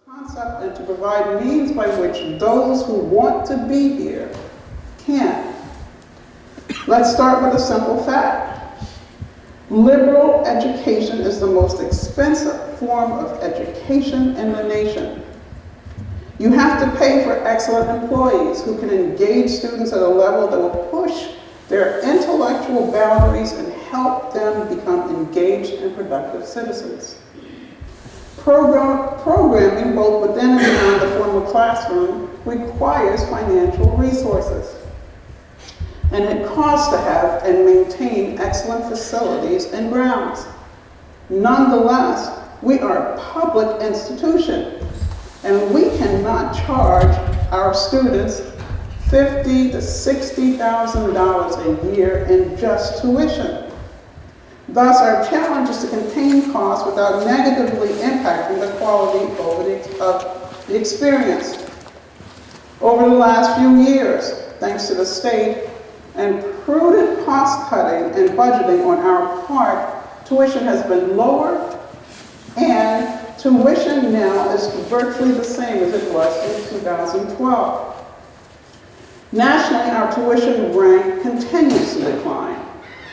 concept and to provide means by which those who want to be here can. Let's start with a simple fact. Liberal education is the most expensive form of education in the nation. You have to pay for excellent employees who can engage students at a level that will push their intellectual boundaries and help them become engaged and productive citizens. Programming, both within and beyond the formal classroom, requires financial resources. And it costs to have and maintain excellent facilities and grounds. Nonetheless, we are a public institution, and we cannot charge our students $50,000 to $60,000 a year in just tuition. Thus, our challenge is to contain costs without negatively impacting the quality of the experience. Over the last few years, thanks to the state and prudent cost cutting and budgeting on our part, tuition has been lowered, and tuition now is virtually the same as it was in 2012. Nationally, our tuition rank continues to decline,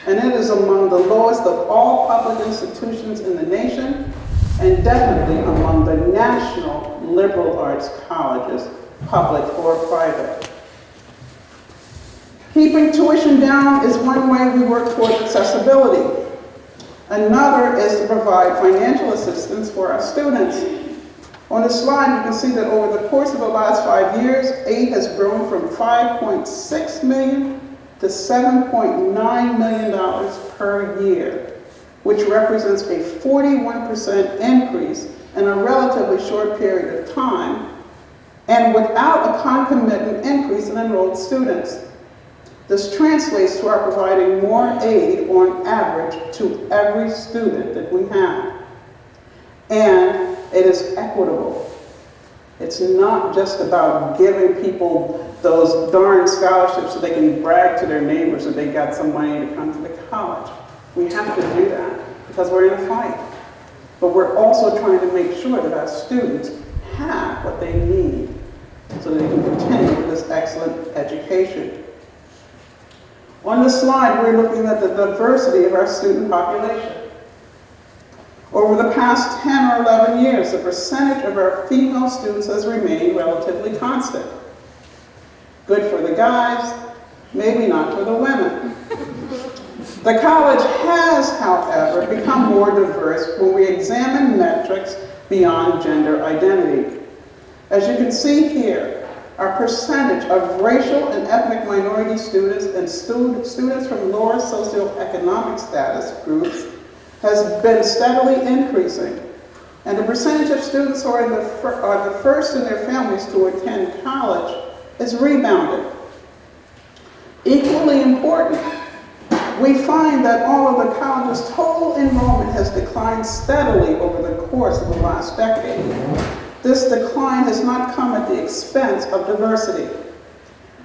and it is among the lowest of all public institutions in the nation, and definitely among the national liberal arts colleges, public or private. Keeping tuition down is one way we work toward accessibility. Another is to provide financial assistance for our students. On the slide, you can see that over the course of the last 5 years, aid has grown from $5.6 million to $7.9 million per year, which represents a 41% increase in a relatively short period of time, and without a concomitant increase in enrolled students. This translates to our providing more aid on average to every student that we have. And it is equitable. It's not just about giving people those darn scholarships so they can brag to their neighbors that they got some money to come to the college. We have to do that because we're in a fight. But we're also trying to make sure that our students have what they need so that they can continue with this excellent education. On this slide, we're looking at the diversity of our student population. Over the past 10 or 11 years, the percentage of our female students has remained relatively constant. Good for the guys, maybe not for the women. The college has, however, become more diverse when we examine metrics beyond gender identity. As you can see here, our percentage of racial and ethnic minority students and students from lower socioeconomic status groups has been steadily increasing. And the percentage of students who are the first in their families to attend college is rebounded. Equally important, we find that all of the college's total enrollment has declined steadily over the course of the last decade. This decline has not come at the expense of diversity.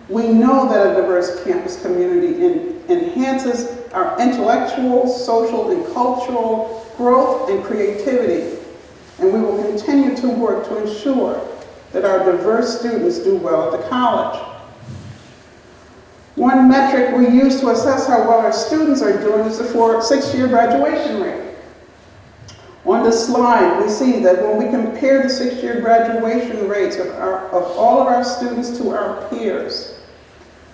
We know that a diverse campus community enhances our intellectual, social, and cultural growth and creativity, and we will continue to work to ensure that our diverse students do well at the college. One metric we use to assess how well our students are doing is the 6-year graduation rate. On this slide, we see that when we compare the 6-year graduation rates of all of our students to our peers,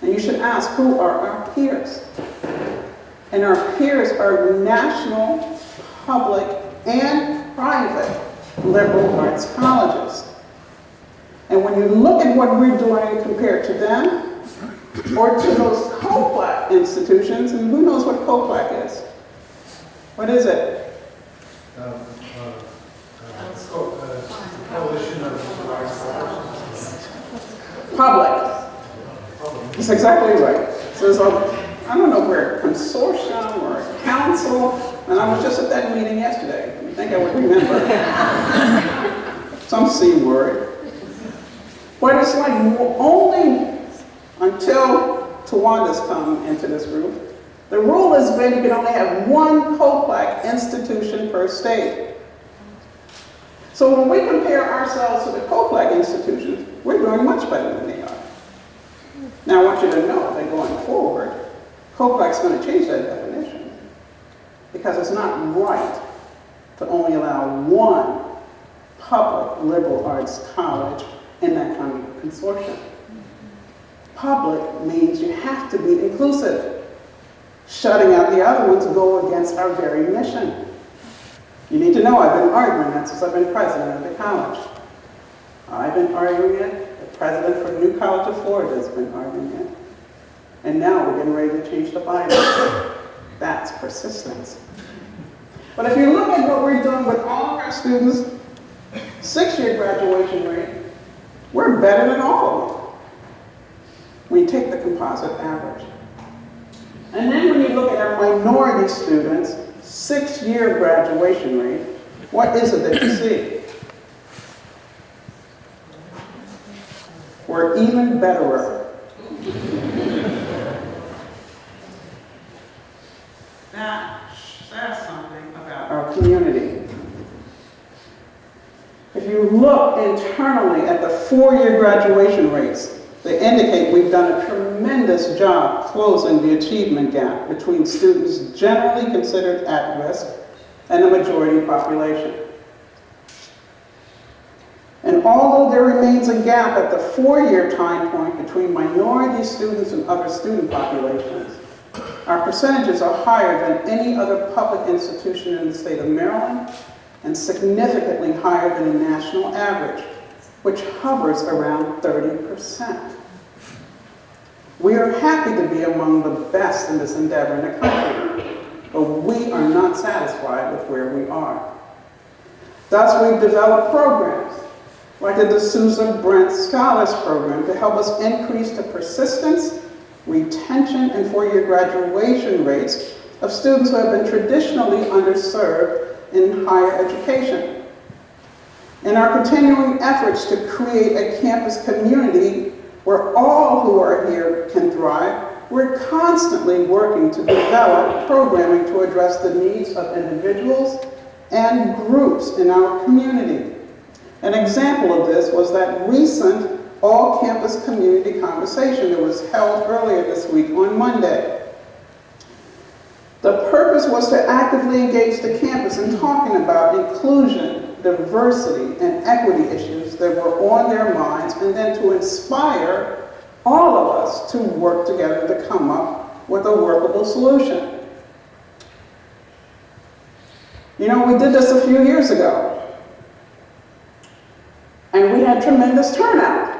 and you should ask, who are our peers? And our peers are national, public, and private liberal arts colleges. And when you look at what we're doing compared to them, or to those COPLAC institutions, and who knows what COPLAC is? What is it? Coalition of Arts. Public. That's exactly right. So there's I don't know if we're a consortium or a council, and I was just at that meeting yesterday. I think I would remember. Some C word. But it's like only until Tuajuanda's come into this group, the rule has been you can only have one COPLAC institution per state. So when we compare ourselves to the COPLAC institutions, we're doing much better than they are. Now I want you to know that going forward, COPLAC's going to change that definition because it's not right to only allow one public liberal arts college in that kind of consortium. Public means you have to be inclusive. Shutting out the other ones go against our very mission. You need to know I've been arguing that since I've been president of the college. I've been arguing it. The president for New College of Florida has been arguing it. And now we're getting ready to change the Bible. That's persistence. But if you look at what we're doing with all of our students, 6-year graduation rate, we're better than all of them. We take the composite average. And then when you look at our minority students, 6-year graduation rate, what is it that you see? We're even betterer. That says something about our community. If you look internally at the 4-year graduation rates, they indicate we've done a tremendous job closing the achievement gap between students generally considered at risk and the majority population. And although there remains a gap at the 4-year time point between minority students and other student populations, our percentages are higher than any other public institution in the state of Maryland and significantly higher than the national average, which hovers around 30%. We are happy to be among the best in this endeavor in the country, but we are not satisfied with where we are. Thus, we've developed programs like the D'Souza Brent Scholars Program to help us increase the persistence, retention, and 4-year graduation rates of students who have been traditionally underserved in higher education. In our continuing efforts to create a campus community where all who are here can thrive, we're constantly working to develop programming to address the needs of individuals and groups in our community. An example of this was that recent all-campus community conversation that was held earlier this week on Monday. The purpose was to actively engage the campus in talking about inclusion, diversity, and equity issues that were on their minds, and then to inspire all of us to work together to come up with a workable solution. You know, we did this a few years ago, and we had tremendous turnout.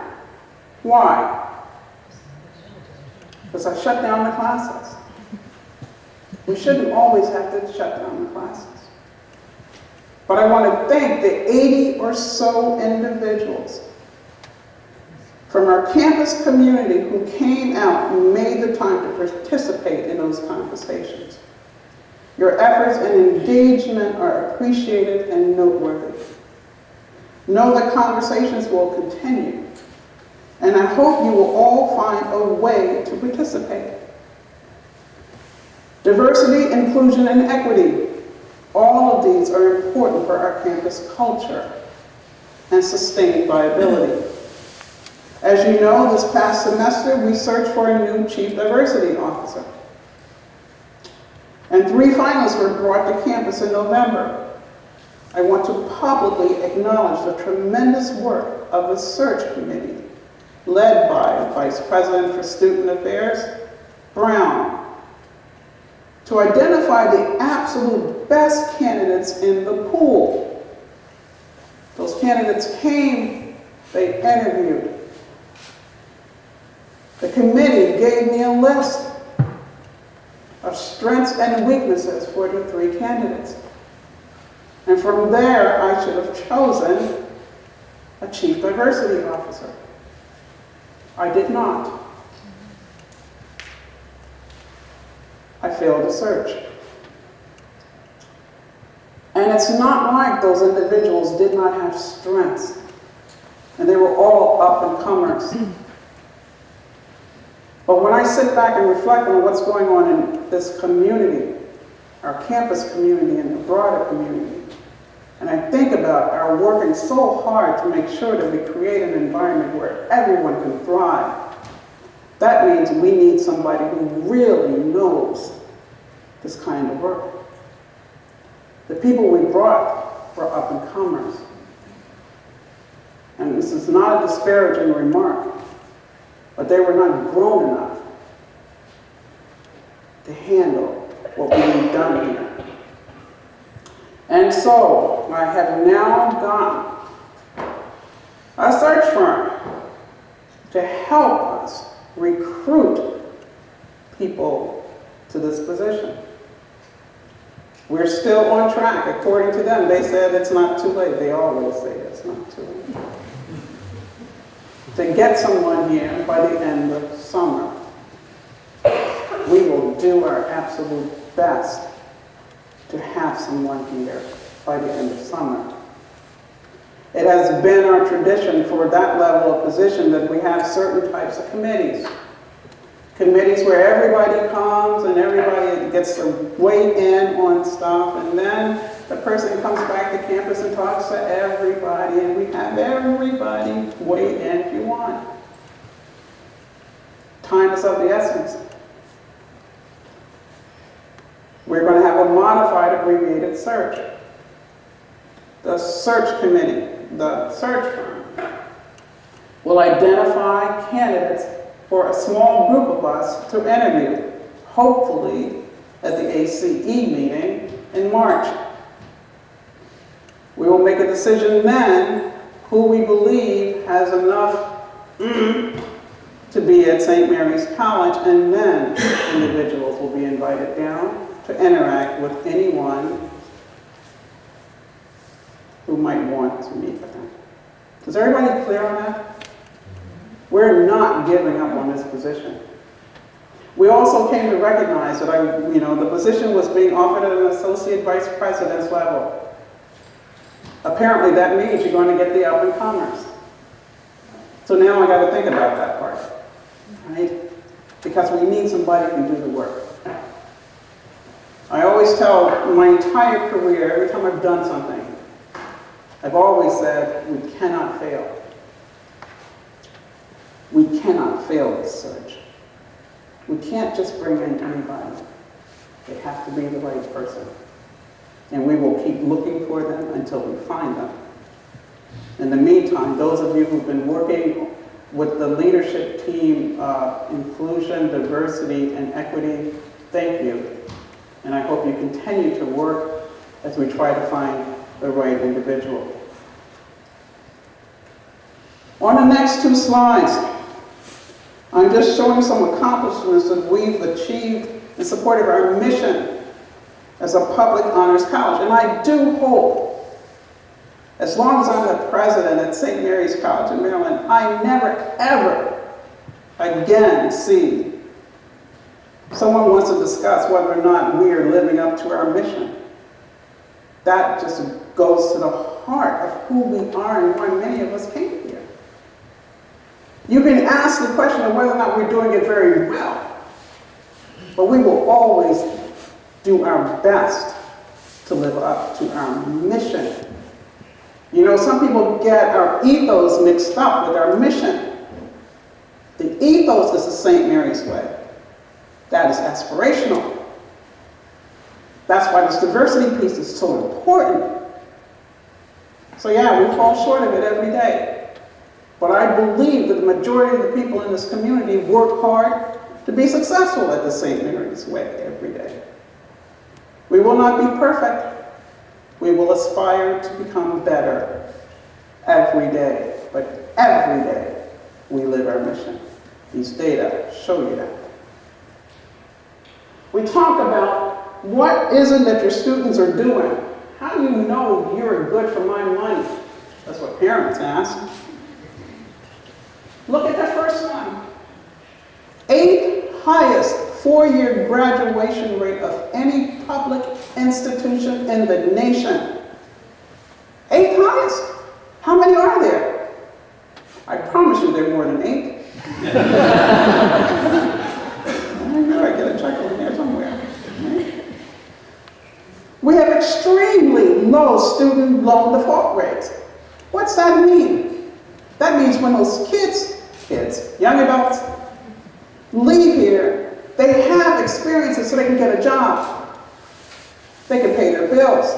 Why? Because I shut down the classes. We shouldn't always have to shut down the classes. But I want to thank the 80 or so individuals from our campus community who came out and made the time to participate in those conversations. Your efforts and engagement are appreciated and noteworthy. Know that conversations will continue, and I hope you will all find a way to participate. Diversity, inclusion, and equity. All of these are important for our campus culture and sustained viability. As you know, this past semester, we searched for a new Chief Diversity Officer. And 3 finalists were brought to campus in November. I want to publicly acknowledge the tremendous work of the search committee, led by Vice President for Student Affairs, Brown, to identify the absolute best candidates in the pool. Those candidates came, they interviewed. The committee gave me a list of strengths and weaknesses for the 3 candidates. And from there, I should have chosen a Chief Diversity Officer. I did not. I failed to search. And it's not like those individuals did not have strengths, and they were all up-and-comers. But when I sit back and reflect on what's going on in this community, our campus community and the broader community, And I think about our working so hard to make sure that we create an environment where everyone can thrive. That means we need somebody who really knows this kind of work. The people we brought were up and comers. And this is not a disparaging remark, but they were not grown enough to handle what we've done here. And so I have now gotten a search firm to help us recruit people to this position. We're still on track. According to them, they said it's not too late. They always say it's not too late. To get someone here by the end of summer. We will do our absolute best to have someone here by the end of summer. It has been our tradition for that level of position that we have certain types of committees. Committees where everybody comes and everybody gets to weigh in on stuff, and then the person comes back to campus and talks to everybody, and we have everybody weigh in if you want. Time is of the essence. We're going to have a modified abbreviated search. The search committee, the search firm, will identify candidates for a small group of us to interview, hopefully at the ACE meeting in March. We will make a decision then who we believe has enough to be at St. Mary's College, and then individuals will be invited down to interact with anyone who might want to meet with them. Is everybody clear on that? We're not giving up on this position. We also came to recognize that the position was being offered at an associate vice president's level. Apparently that means you're going to get the up-and-comers. So now I got to think about that part, right? Because we need somebody who can do the work. I always tell my entire career, every time I've done something, I've always said, we cannot fail. We cannot fail this search. We can't just bring in anybody. They have to be the right person. And we will keep looking for them until we find them. In the meantime, those of you who've been working with the leadership team, inclusion, diversity, and equity, thank you. And I hope you continue to work as we try to find the right individual. On the next two slides, I'm just showing some accomplishments that we've achieved in support of our mission as a public honors college. And I do hope, as long as I'm the president at St. Mary's College in Maryland, I never, ever again see someone wants to discuss whether or not we are living up to our mission. That just goes to the heart of who we are and why many of us came here. You can ask the question of whether or not we're doing it very well, but we will always do our best to live up to our mission. You know, some people get our ethos mixed up with our mission. The ethos is the St. Mary's way. That is aspirational. That's why this diversity piece is so important. So yeah, we fall short of it every day. But I believe that the majority of the people in this community work hard to be successful at the St. Mary's way every day. We will not be perfect. We will aspire to become better every day. But every day, we live our mission. These data show you that. We talk about what is it that your students are doing. How do you know you're good for my money? That's what parents ask. Look at the first one. 8th highest four-year graduation rate of any public institution in the nation. 8th highest. How many are there? I promise you there are more than 8. I know I get a chuckle in there somewhere. We have extremely low student loan default rates. What's that mean? That means when those kids, young adults, leave here, they have experiences so they can get a job. They can pay their bills.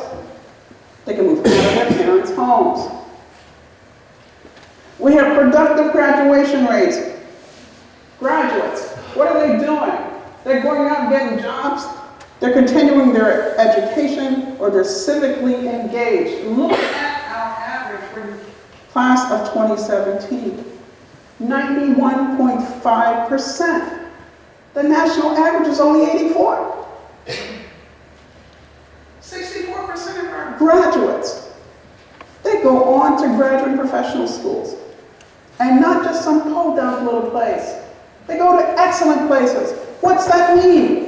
They can move out of their parents' homes. We have productive graduation rates. Graduates, what are they doing? They're going out and getting jobs. They're continuing their education, or they're civically engaged. Look at our average for the class of 2017. 91.5%. The national average is only 84. 64% of our graduates, they go on to graduate professional schools. And not just some podunk little place. They go to excellent places. What's that mean?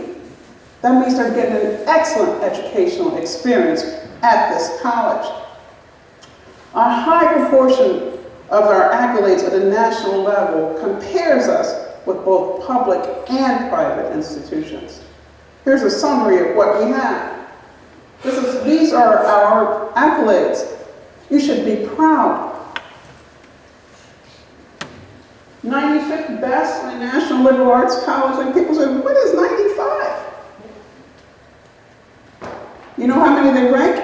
That means they're getting an excellent educational experience at this college. A high proportion of our accolades at a national level compares us with both public and private institutions. Here's a summary of what we have. These are our accolades. You should be proud. 95th best in the National Liberal Arts College, and people say, what is 95? You know how many they rank?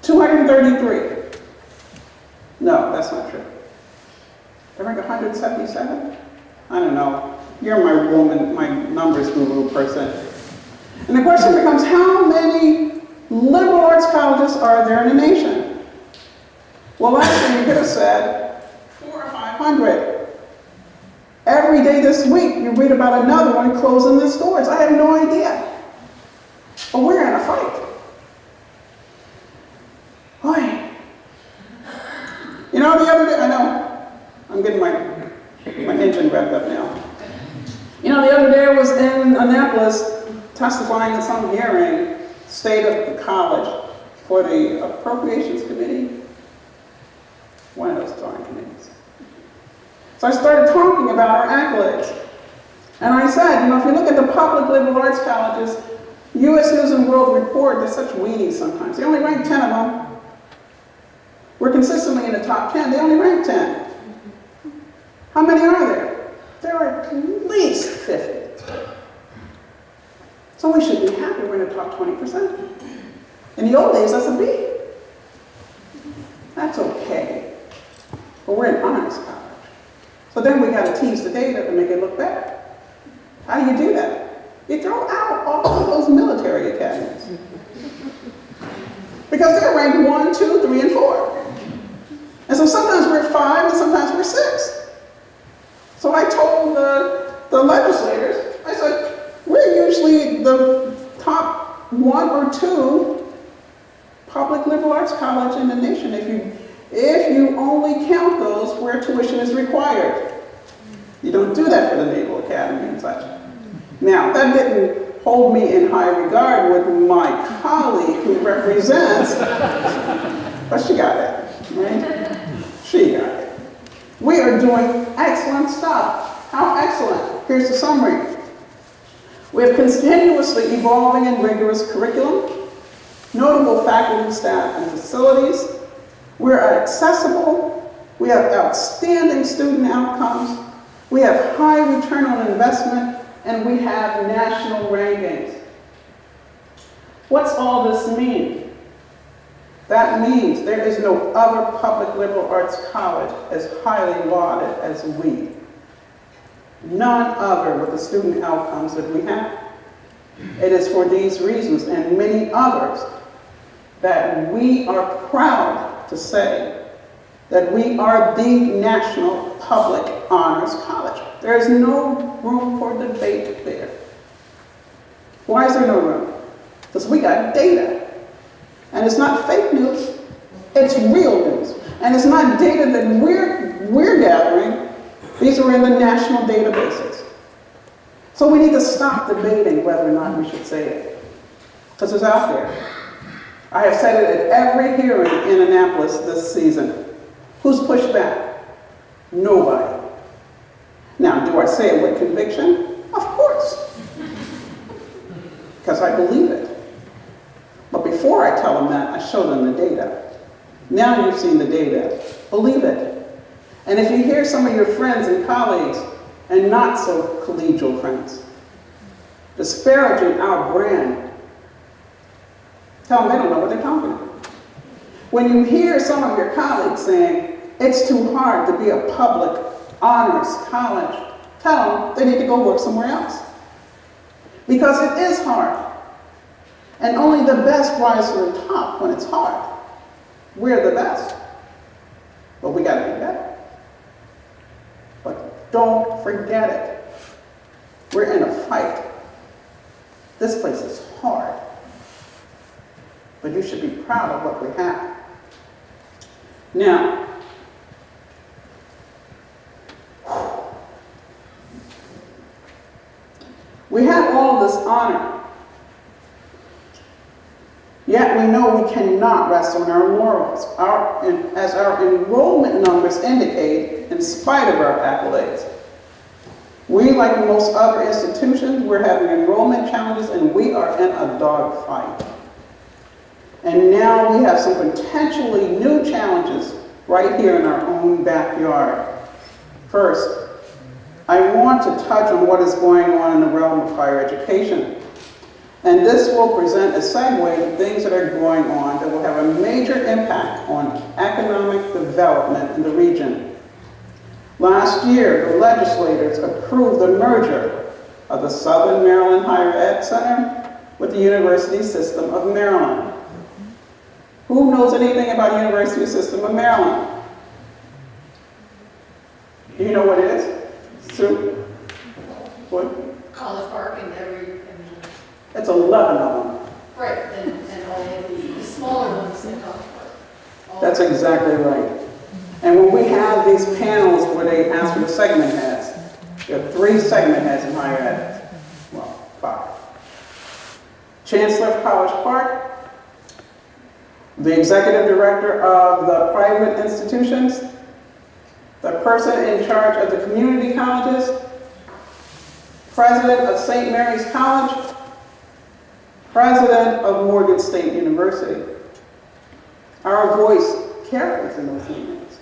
233. No, that's not true. They rank 177? I don't know. You're my woman, my numbers guru person. And the question becomes, how many liberal arts colleges are there in the nation? Well, last year you could have said 400 or 500. Every day this week you read about another one closing its doors. I have no idea. But we're in a fight. Boy. You know, the other day, I know, I'm getting my engine revved up now. You know, the other day I was in Annapolis testifying in some hearing, state of the college, for the Appropriations Committee, one of those darn committees. So I started talking about our accolades. And I said, you know, if you look at the public liberal arts colleges, U.S. News and World Report, they're such weenies sometimes. They only rank 10 of them. We're consistently in the top 10. They only rank 10. How many are there? There are at least 50. So we should be happy we're in the top 20%. In the old days, that's a B. That's okay. But we're an honors college. So then we got to tease the data to make it look better. How do you do that? You throw out all of those military academies. Because they're ranked 1, 2, 3, and 4. And so sometimes we're 5 and sometimes we're 6. So I told the legislators, I said, we're usually the top 1 or 2 public liberal arts college in the nation if you only count those where tuition is required. You don't do that for the Naval Academy and such. Now, that didn't hold me in high regard with my colleague who represents, but she got it, right? She got it. We are doing excellent stuff. How excellent? Here's the summary. We have continuously evolving and rigorous curriculum, notable faculty, staff, and facilities. We're accessible. We have outstanding student outcomes. We have high return on investment, and we have national rankings. What's all this mean? That means there is no other public liberal arts college as highly lauded as we. None other with the student outcomes that we have. It is for these reasons and many others that we are proud to say that we are the National Public Honors College. There is no room for debate there. Why is there no room? Because we got data. And it's not fake news, it's real news. And it's not data that we're gathering. These are in the national databases. So we need to stop debating whether or not we should say it. Because it's out there. I have said it at every hearing in Annapolis this season. Who's pushed back? Nobody. Now, do I say it with conviction? Of course. Because I believe it. But before I tell them that, I show them the data. Now you've seen the data. Believe it. And if you hear some of your friends and colleagues, and not so collegial friends, disparaging our brand, tell them they don't know what they're talking about. When you hear some of your colleagues saying, it's too hard to be a public honors college, tell them they need to go work somewhere else. Because it is hard. And only the best rise to the top when it's hard. We're the best. But we gotta be better. But don't forget it. We're in a fight. This place is hard. But you should be proud of what we have. Now, we have all this honor. Yet we know we cannot rest on our laurels. As our enrollment numbers indicate, in spite of our accolades, we, like most other institutions, we're having enrollment challenges and we are in a dogfight. And now we have some potentially new challenges right here in our own backyard. First, I want to touch on what is going on in the realm of higher education. And this will present a segue to things that are going on that will have a major impact on economic development in the region. Last year, the legislators approved the merger of the Southern Maryland Higher Ed Center with the University System of Maryland. Who knows anything about University System of Maryland? Do you know what it is? Sue? What? College Park and every, It's 11 of them. right, and all of the smaller ones in College Park. That's exactly right. And when we have these panels where they ask for the segment heads, there are 3 segment heads in higher ed. Well, 5. Chancellor of College Park, the executive director of the private institutions, the person in charge of the community colleges, president of St. Mary's College, president of Morgan State University. Our voice carries in those meetings.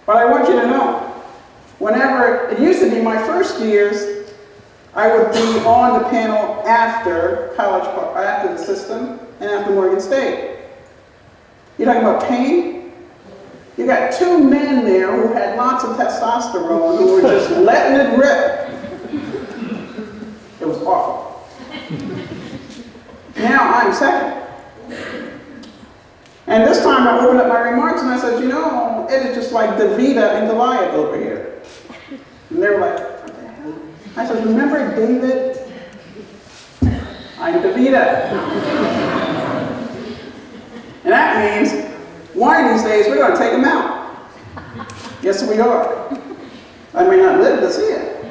But I want you to know, whenever, it used to be my first years, I would be on the panel after College Park, after the system, and after Morgan State. You're talking about pain? You got 2 men there who had lots of testosterone who were just letting it rip. It was awful. Now I'm second. And this time I opened up my remarks and I said, you know, it is just like Davida and Goliath over here. And they were like, what the hell? I said, remember David? I'm Davida. And that means one of these days we're going to take him out. Yes, we are. I may not live to see it,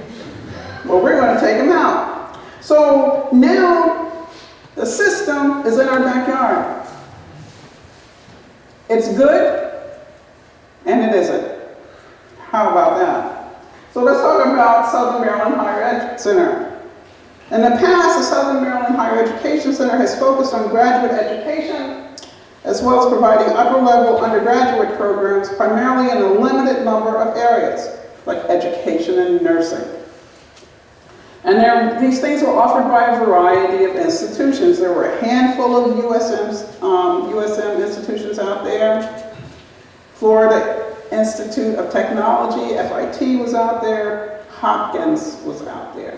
but we're going to take him out. So now the system is in our backyard. It's good, and it isn't. How about that? So let's talk about Southern Maryland Higher Ed Center. In the past, the Southern Maryland Higher Education Center has focused on graduate education, as well as providing upper-level undergraduate programs, primarily in a limited number of areas, like education and nursing. And these things were offered by a variety of institutions. There were a handful of USM institutions out there. Florida Institute of Technology, FIT, was out there. Hopkins was out there.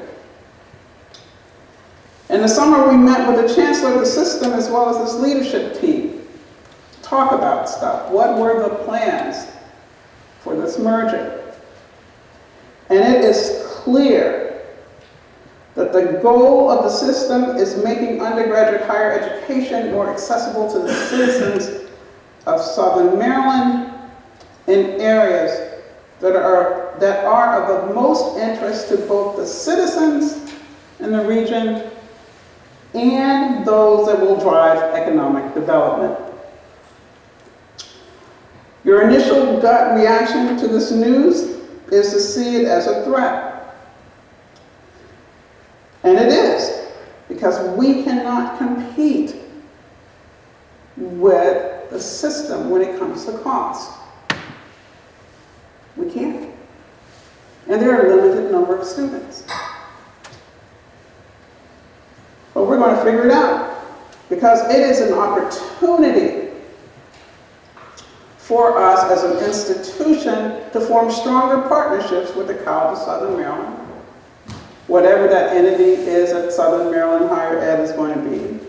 In the summer, we met with the chancellor of the system as well as this leadership team to talk about stuff. What were the plans for this merger? And it is clear that the goal of the system is making undergraduate higher education more accessible to the citizens of Southern Maryland in areas that are of the most interest to both the citizens in the region and those that will drive economic development. Your initial gut reaction to this news is to see it as a threat. And it is, because we cannot compete with the system when it comes to cost. We can't. And there are a limited number of students. But we're going to figure it out because it is an opportunity for us as an institution to form stronger partnerships with the College of Southern Maryland, whatever that entity is at Southern Maryland Higher Ed is going to be,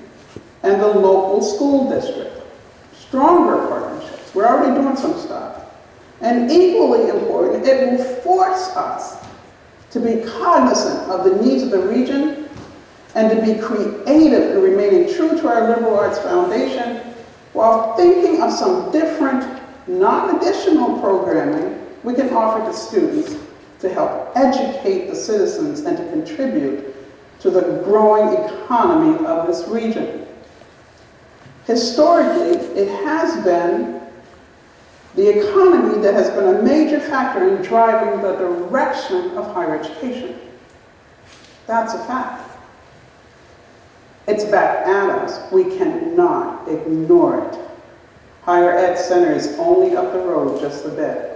and the local school district. Stronger partnerships. We're already doing some stuff. And equally important, it will force us to be cognizant of the needs of the region and to be creative in remaining true to our liberal arts foundation while thinking of some different, non-additional programming we can offer to students to help educate the citizens and to contribute to the growing economy of this region. Historically, it has been the economy that has been a major factor in driving the direction of higher education. That's a fact. It's back at us. We cannot ignore it. Higher Ed Center is only up the road just a bit.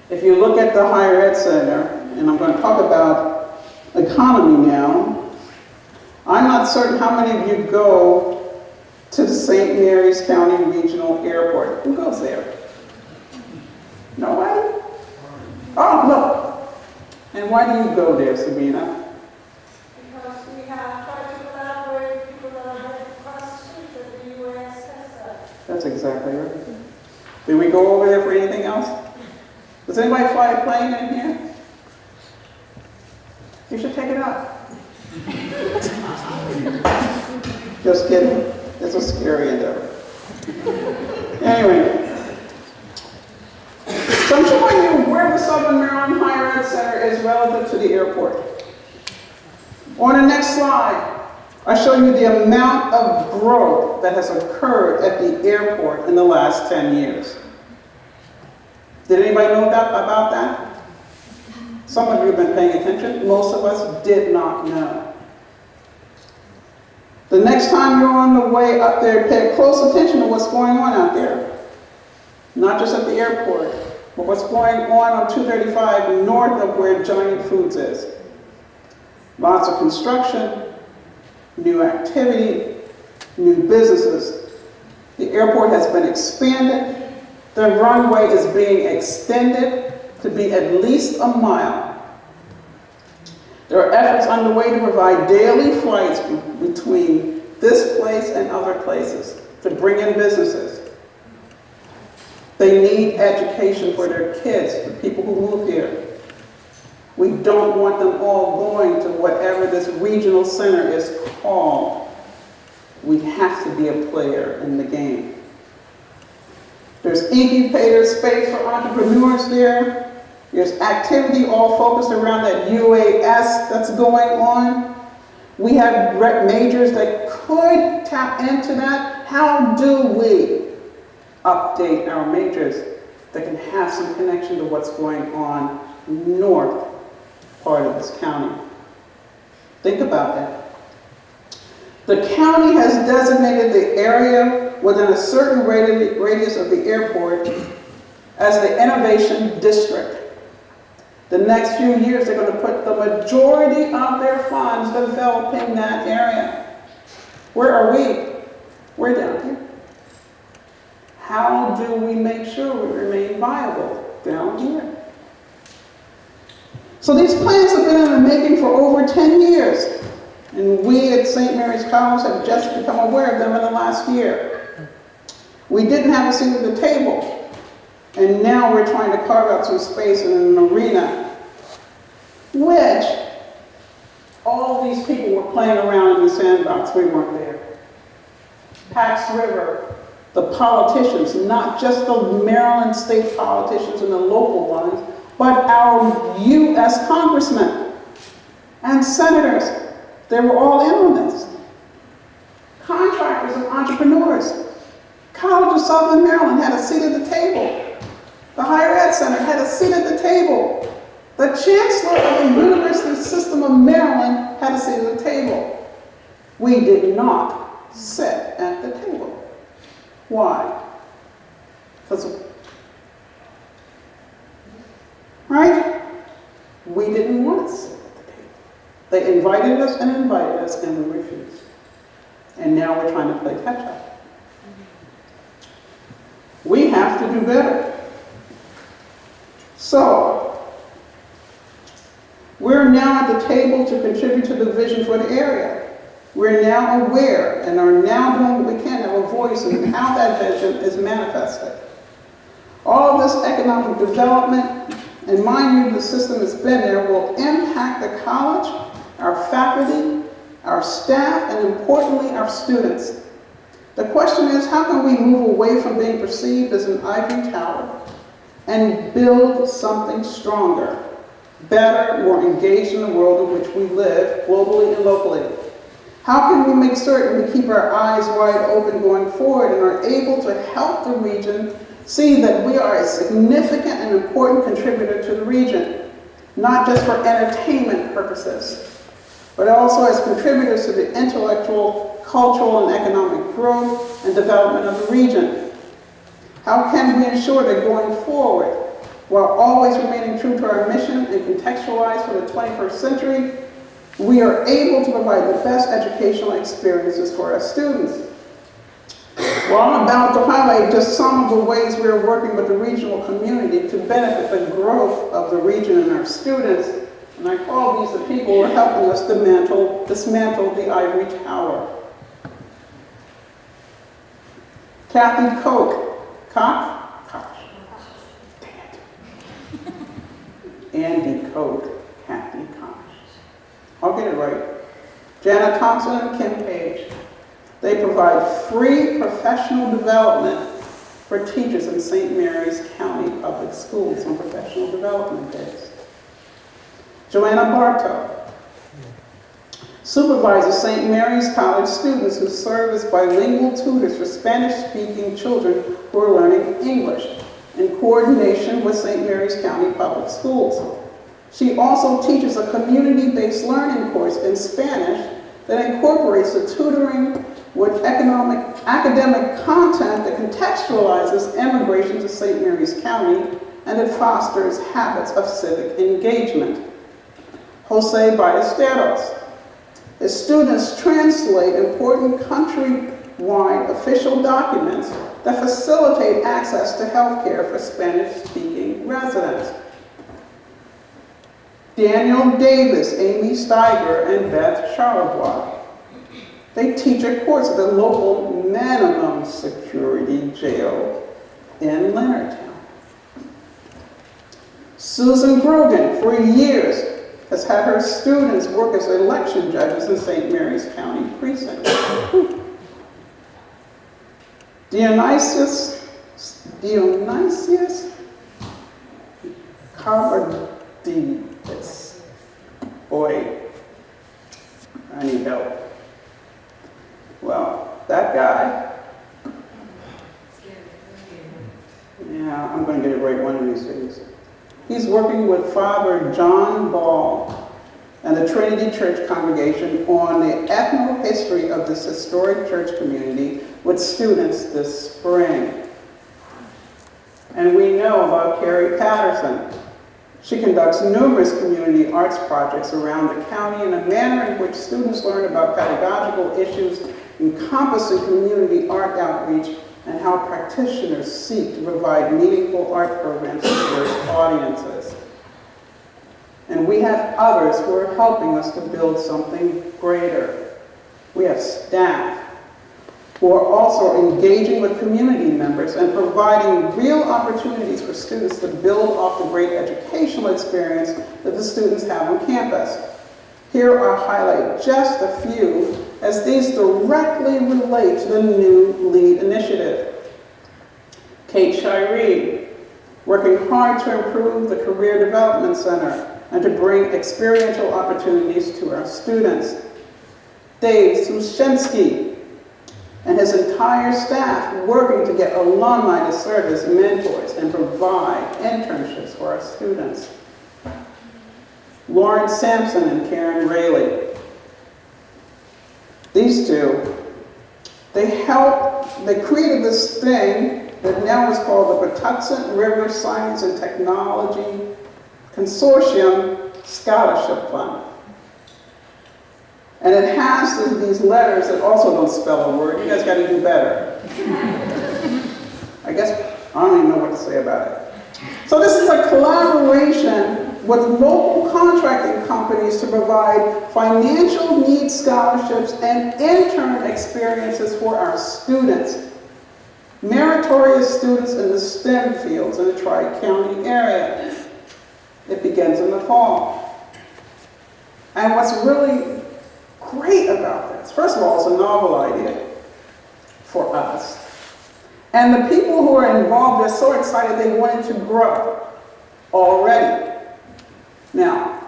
If you look at the Higher Ed Center, and I'm going to talk about economy now, I'm not certain how many of you go to the St. Mary's County Regional Airport. Who goes there? Nobody? Oh, no. And why do you go there, Sabina? Because we have tried to collaborate with people that are headed across the street that the U.S. has. That's exactly right. Did we go over there for anything else? Does anybody fly a plane in here? You should take it up. Just kidding. It's a scary endeavor. Anyway, so I'm showing you where the Southern Maryland Higher Ed Center is relative to the airport. On the next slide, I show you the amount of growth that has occurred at the airport in the last 10 years. Did anybody know about that? Some of you have been paying attention. Most of us did not know. The next time you're on the way up there, pay close attention to what's going on out there. Not just at the airport, but what's going on 235 north of where Giant Foods is. Lots of construction, new activity, new businesses. The airport has been expanded. The runway is being extended to be at least a mile. There are efforts underway to provide daily flights between this place and other places to bring in businesses. They need education for their kids, the people who move here. We don't want them all going to whatever this regional center is called. We have to be a player in the game. There's incubator space for entrepreneurs there. There's activity all focused around that UAS that's going on. We have majors that could tap into that. How do we update our majors that can have some connection to what's going on north part of this county? Think about that. The county has designated the area within a certain radius of the airport as the Innovation District. The next few years, they're going to put the majority of their funds developing that area. Where are we? We're down here. How do we make sure we remain viable down here? So these plans have been in the making for over 10 years. And we at St. Mary's College have just become aware of them in the last year. We didn't have a seat at the table. And now we're trying to carve out some space in an arena, which all these people were playing around in the sandbox. We weren't there. Pax River, the politicians, not just the Maryland state politicians and the local ones, but our U.S. congressmen and senators, they were all in on this. Contractors and entrepreneurs. College of Southern Maryland had a seat at the table. The Higher Ed Center had a seat at the table. The Chancellor of the University System of Maryland had a seat at the table. We did not sit at the table. Why? Because, right? We didn't want to sit at the table. They invited us and we refused. And now we're trying to play catch up. We have to do better. So, we're now at the table to contribute to the vision for the area. We're now aware and are now doing what we can to have a voice in how that vision is manifested. All of this economic development, and mind you, the system has been there, will impact the college, our faculty, our staff, and importantly, our students. The question is, how can we move away from being perceived as an ivory tower and build something stronger, better, more engaged in the world in which we live, globally and locally? How can we make certain we keep our eyes wide open going forward and are able to help the region see that we are a significant and important contributor to the region, not just for entertainment purposes, but also as contributors to the intellectual, cultural, and economic growth and development of the region? How can we ensure that going forward, while always remaining true to our mission and contextualized for the 21st century, we are able to provide the best educational experiences for our students? Well, I'm about to highlight just some of the ways we are working with the regional community to benefit the growth of the region and our students. And I call these the people who are helping us dismantle the ivory tower. Kathy Andy Koch, Kathy Koch. I'll get it right. Jana Thompson and Kim Page. They provide free professional development for teachers in St. Mary's County Public Schools on professional development days. Joanna Bartow supervises St. Mary's College students who serve as bilingual tutors for Spanish-speaking children who are learning English in coordination with St. Mary's County Public Schools. She also teaches a community-based learning course in Spanish that incorporates the tutoring with academic content that contextualizes immigration to St. Mary's County and it fosters habits of civic engagement. Jose Ballesteros. His students translate important country-wide official documents that facilitate access to health care for Spanish-speaking residents. Daniel Davis, Amy Steiger, and Beth Charlebois. They teach a course at the local minimum security jail in Leonardtown. Susan Grogan, for years, has had her students work as election judges in St. Mary's County Precinct. Dionysius Carbadidis. Boy, I need help. Well, that guy, yeah, I'm going to get it right one of these days. He's working with Father John Ball and the Trinity Church congregation on the ethno-history of this historic church community with students this spring. And we know about Carrie Patterson. She conducts numerous community arts projects around the county in a manner in which students learn about pedagogical issues encompassing community art outreach and how practitioners seek to provide meaningful art programs to diverse audiences. And we have others who are helping us to build something greater. We have staff who are also engaging with community members and providing real opportunities for students to build off the great educational experience that the students have on campus. Here I'll highlight just a few, as these directly relate to the new LEAD initiative. Kate Shiree, working hard to improve the Career Development Center and to bring experiential opportunities to our students. Dave Sushensky and his entire staff working to get alumni to serve as mentors and provide internships for our students. Lauren Sampson and Karen Rayleigh. These two They created this thing that now is called the Patuxent River Science and Technology Consortium Scholarship Fund. And it has these letters that also don't spell a word. You guys got to do better. I guess I don't even know what to say about it. So this is a collaboration with local contracting companies to provide financial needs scholarships and intern experiences for our students, meritorious students in the STEM fields in the Tri-County area. It begins in the fall. And what's really great about this, first of all, it's a novel idea for us. And the people who are involved are so excited they wanted to grow already. Now,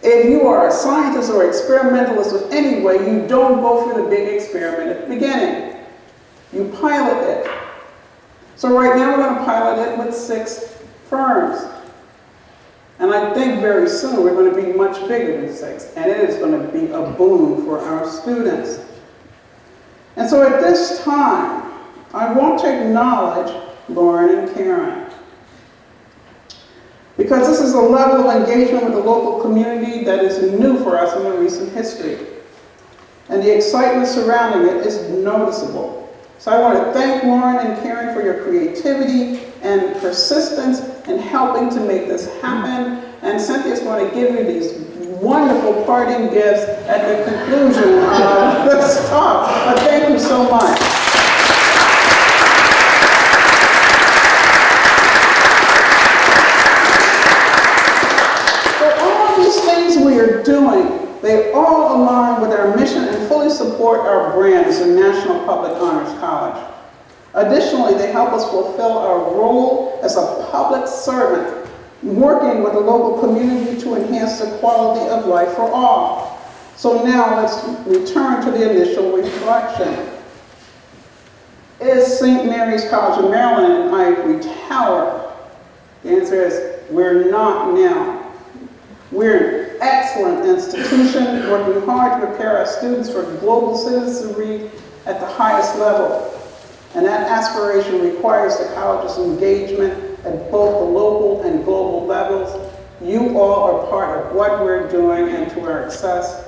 if you are a scientist or experimentalist in any way, you don't go through the big experiment at the beginning. You pilot it. So right now we're going to pilot it with 6 firms. And I think very soon we're going to be much bigger than 6. And it is going to be a boom for our students. And so at this time, I want to acknowledge Lauren and Karen, because this is a level of engagement with the local community that is new for us in the recent history. And the excitement surrounding it is noticeable. So I want to thank Lauren and Karen for your creativity and persistence in helping to make this happen. And Cynthia's going to give you these wonderful parting gifts at the conclusion of this talk. But thank you so much. We are doing, they all align with our mission and fully support our brand as a National Public Honors College. Additionally, they help us fulfill our role as a public servant, working with the local community to enhance the quality of life for all. So now let's return to the initial reflection. Is St. Mary's College of Maryland an ivory tower? The answer is, we're not now. We're an excellent institution working hard to prepare our students for global citizenry at the highest level. And that aspiration requires the college's engagement at both the local and global levels. You all are part of what we're doing and to our success.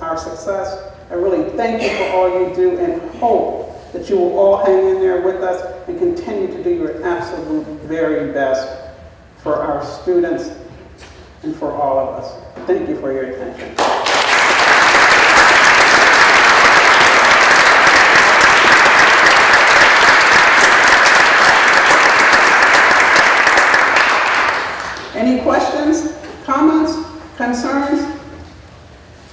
I really thank you for all you do and hope that you will all hang in there with us and continue to do your absolute very best for our students and for all of us. Thank you for your attention. Any questions, comments, concerns?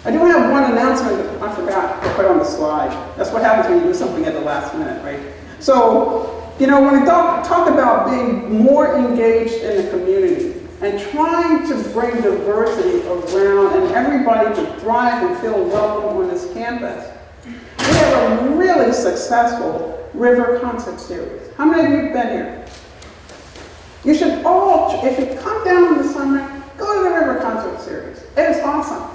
I do have one announcement that I forgot to put on the slide. That's what happens when you do something at the last minute, right? So, you know, when we talk about being more engaged in the community, and trying to bring diversity around and everybody to thrive and feel welcome on this campus. We have a really successful River Concert Series. How many of you have been here? You should all, if you come down in the summer, go to the River Concert Series. It is awesome.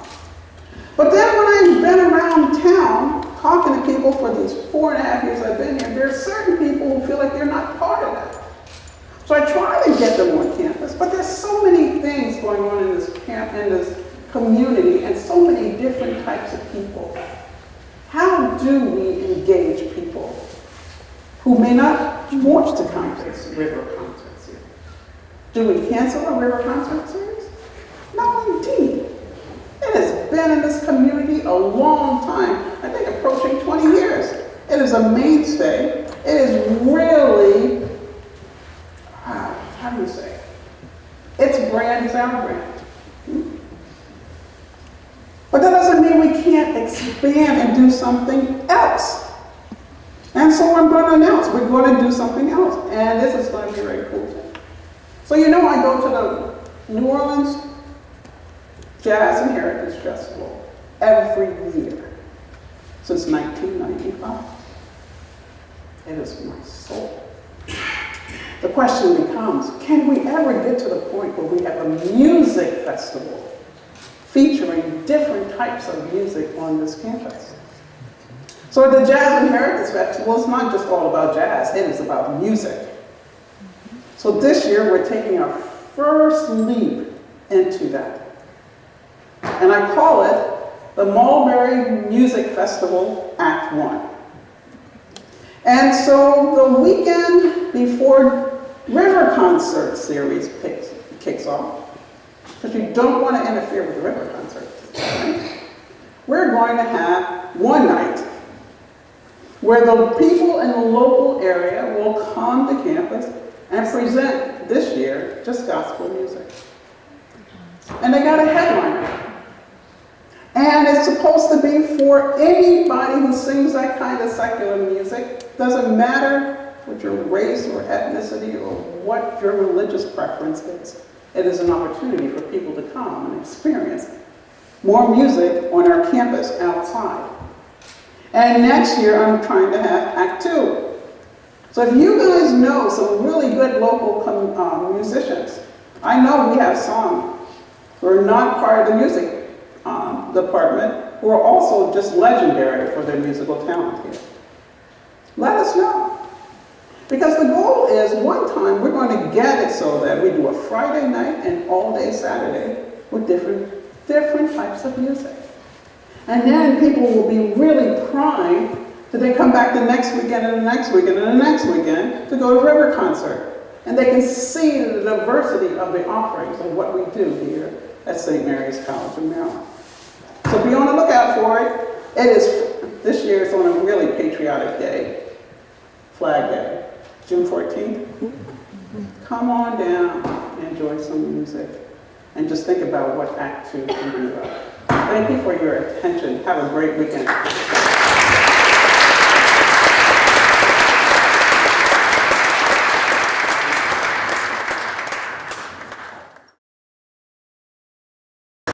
But then when I've been around town talking to people for these 4.5 years I've been here, there are certain people who feel like they're not part of that. So I try to get them on campus, but there's so many things going on in this camp, in this community, and so many different types of people. How do we engage people who may not want to come to this River Concert Series? Do we cancel a River Concert Series? No, indeed. It has been in this community a long time, I think approaching 20 years. It is a mainstay. It is really, how do you say it? Its brand is our brand. But that doesn't mean we can't expand and do something else. And so I'm going to announce we're going to do something else. And this is going to be very cool too. So you know I go to the New Orleans Jazz and Heritage Festival every year since 1995. It is my soul. The question becomes, can we ever get to the point where we have a music festival featuring different types of music on this campus? So the Jazz and Heritage Festival is not just all about jazz, it is about music. So this year we're taking our first leap into that. And I call it the Mulberry Music Festival Act 1. And so the weekend before River Concert series kicks off, because you don't want to interfere with the River Concert, right? We're going to have one night where the people in the local area will come to campus and present this year just gospel music. And they got a headliner. And it's supposed to be for anybody who sings that kind of secular music. Doesn't matter what your race or ethnicity or what your religious preference is. It is an opportunity for people to come and experience more music on our campus outside. And next year I'm trying to have Act 2. So if you guys know some really good local musicians, I know we have some who are not part of the music department who are also just legendary for their musical talent here. Let us know. Because the goal is one time we're going to get it so that we do a Friday night and all day Saturday with different types of music. And then people will be really primed to then come back the next weekend and the next weekend and the next weekend to go to River Concert. And they can see the diversity of the offerings of what we do here at St. Mary's College of Maryland. So be on the lookout for it. This year it's on a really patriotic day, Flag Day, June 14th. Come on down, enjoy some music, and just think about what Act 2 can be about. Thank you for your attention. Have a great weekend.